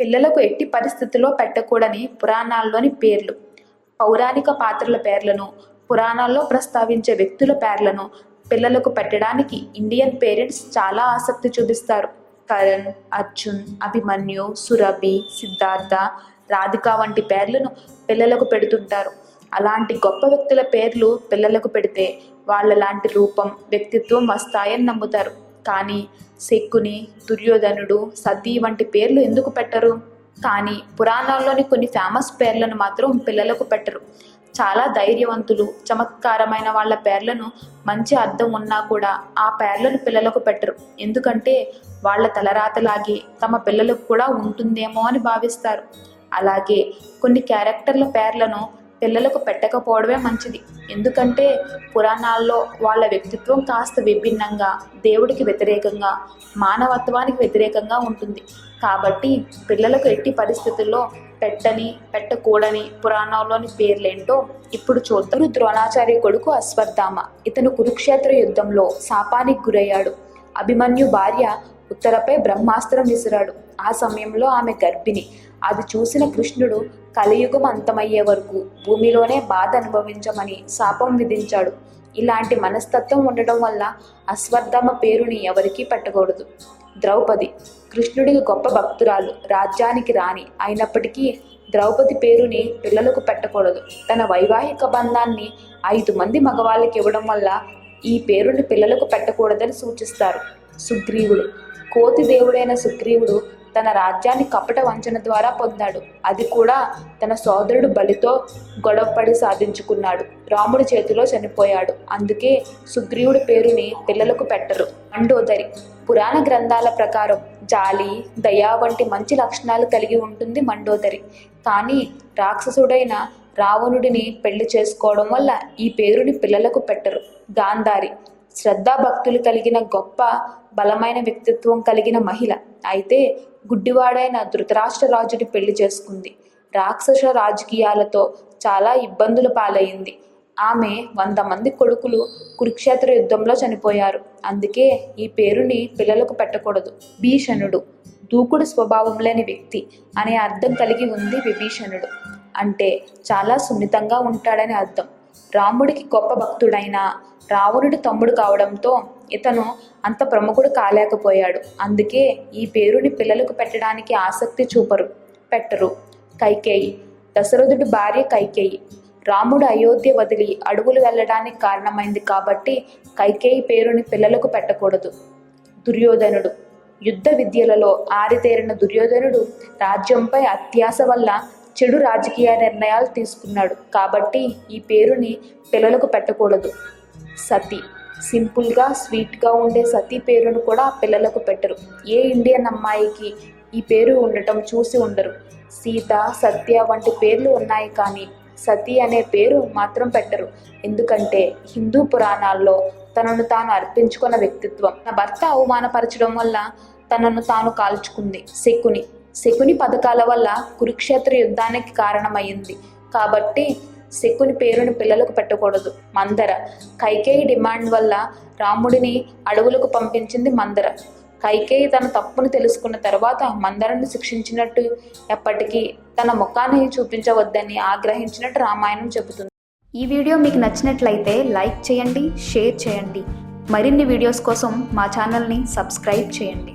పిల్లలకు ఎట్టి పరిస్థితుల్లో పెట్టకూడని పురాణాల్లోని పేర్లు. పౌరాణిక పాత్రల పేర్లను, పురాణాల్లో ప్రస్తావించే వ్యక్తుల పేర్లను పిల్లలకు పెట్టడానికి ఇండియన్ పేరెంట్స్ చాలా ఆసక్తి చూపిస్తారు. కరణ్, అర్జున్, అభిమన్యు, సురభి, సిద్ధార్థ, రాధిక వంటి పేర్లను పిల్లలకు పెడుతుంటారు. అలాంటి గొప్ప వ్యక్తుల పేర్లు పిల్లలకు పెడితే వాళ్ళలాంటి రూపం, వ్యక్తిత్వం వస్తాయని నమ్ముతారు. కానీ శకుని, దుర్యోధనుడు, సతీ వంటి పేర్లు ఎందుకు పెట్టరు? కానీ పురాణాల్లోని కొన్ని ఫేమస్ పేర్లను మాత్రం పిల్లలకు పెట్టరు. చాలా ధైర్యవంతులు, చమత్కారమైన వాళ్ళ పేర్లను మంచి అర్థం ఉన్నా కూడా ఆ పేర్లను పిల్లలకు పెట్టరు. ఎందుకంటే వాళ్ళ తలరాతలాగే తమ పిల్లలకు కూడా ఉంటుందేమో అని భావిస్తారు. అలాగే కొన్ని క్యారెక్టర్ల పేర్లను పిల్లలకు పెట్టకపోవడమే మంచిది. ఎందుకంటే పురాణాల్లో వాళ్ళ వ్యక్తిత్వం కాస్త విభిన్నంగా, దేవుడికి వ్యతిరేకంగా, మానవత్వానికి వ్యతిరేకంగా ఉంటుంది. కాబట్టి పిల్లలకు ఎట్టి పరిస్థితుల్లో పెట్టకూడని పురాణాల్లోని పేర్లేంటో ఇప్పుడు చూద్దాం. ద్రోణాచార్య కొడుకు అశ్వత్థామ. ఇతను కురుక్షేత్ర యుద్ధంలో శాపానికి గురయ్యాడు. అభిమన్యు భార్య ఉత్తరపై బ్రహ్మాస్త్రం విసిరాడు. ఆ సమయంలో ఆమె గర్భిణి. అది చూసిన కృష్ణుడు కలియుగం అంతమయ్యే వరకు భూమిలోనే బాధ అనుభవించమని శాపం విధించాడు. ఇలాంటి మనస్తత్వం ఉండడం వల్ల అశ్వత్థామ పేరుని ఎవరికీ పెట్టకూడదు. ద్రౌపది కృష్ణుడికి గొప్ప భక్తురాలు, రాజ్యానికి రాణి అయినప్పటికీ ద్రౌపది పేరుని పిల్లలకు పెట్టకూడదు. తన వైవాహిక బంధాన్ని 5 మంది మగవాళ్ళకి ఇవ్వడం వల్ల ఈ పేరుని పిల్లలకు పెట్టకూడదని సూచిస్తారు. సుగ్రీవుడు కోతి దేవుడైన సుగ్రీవుడు తన రాజ్యాన్ని కపట వంచన ద్వారా పొందాడు. అది కూడా తన సోదరుడు బలితో గొడవపడి సాధించుకున్నాడు. రాముడి చేతిలో చనిపోయాడు. అందుకే సుగ్రీవుడి పేరుని పిల్లలకు పెట్టరు. మండోదరి పురాణ గ్రంథాల ప్రకారం జాలి, దయ వంటి మంచి లక్షణాలు కలిగి ఉంటుంది మండోదరి. కానీ రాక్షసుడైన రావణుడిని పెళ్లి చేసుకోవడం వల్ల ఈ పేరుని పిల్లలకు పెట్టరు. గాంధారి శ్రద్ధాభక్తులు కలిగిన గొప్ప బలమైన వ్యక్తిత్వం కలిగిన మహిళ. అయితే గుడ్డివాడైన ధృతరాష్ట్ర రాజుని పెళ్లి చేసుకుంది. రాక్షస రాజకీయాలతో చాలా ఇబ్బందుల పాలయ్యింది. ఆమె 100 మంది కొడుకులు కురుక్షేత్ర యుద్ధంలో చనిపోయారు. అందుకే ఈ పేరుని పిల్లలకు పెట్టకూడదు. భీషణుడు దూకుడు స్వభావం లేని వ్యక్తి అనే అర్థం కలిగి ఉంది. విభీషణుడు అంటే చాలా సున్నితంగా ఉంటాడని అర్థం. రాముడికి గొప్ప భక్తుడైన రావణుడి తమ్ముడు కావడంతో ఇతను అంత ప్రముఖుడు కాలేకపోయాడు. అందుకే ఈ పేరుని పిల్లలకు పెట్టడానికి ఆసక్తి పెట్టరు. కైకేయి దశరథుడి భార్య కైకేయి. రాముడు అయోధ్య వదిలి అడవులు వెళ్ళడానికి కారణమైంది కాబట్టి కైకేయి పేరుని పిల్లలకు పెట్టకూడదు. దుర్యోధనుడు యుద్ధ విద్యలలో ఆరితేరిన దుర్యోధనుడు రాజ్యంపై అత్యాశ వల్ల చెడు రాజకీయ నిర్ణయాలు తీసుకున్నాడు. కాబట్టి ఈ పేరుని పిల్లలకు పెట్టకూడదు. సతీ సింపుల్గా స్వీట్గా ఉండే సతీ పేరును కూడా పిల్లలకు పెట్టరు. ఏ ఇండియన్ అమ్మాయికి ఈ పేరు ఉండటం చూసి ఉండరు. సీత, సత్య వంటి పేర్లు ఉన్నాయి కానీ సతీ అనే పేరు మాత్రం పెట్టరు. ఎందుకంటే హిందూ పురాణాల్లో తనను తాను అర్పించుకున్న వ్యక్తిత్వం. తన భర్త అవమానపరచడం వల్ల తనను తాను కాల్చుకుంది. శకుని పథకాల వల్ల కురుక్షేత్ర యుద్ధానికి కారణమైంది. కాబట్టి శకుని పేరుని పిల్లలకు పెట్టకూడదు. మందర కైకేయి డిమాండ్ వల్ల రాముడిని అడవులకు పంపించింది మందర. కైకేయి తన తప్పును తెలుసుకున్న తర్వాత మందరను శిక్షించినట్టు ఎప్పటికీ తన ముఖాన్ని చూపించవద్దని ఆగ్రహించినట్టు రామాయణం చెబుతుంది. ఈ వీడియో మీకు నచ్చినట్లయితే లైక్ చేయండి, షేర్ చేయండి. మరిన్ని వీడియోస్ కోసం మా ఛానల్ని సబ్స్క్రైబ్ చేయండి.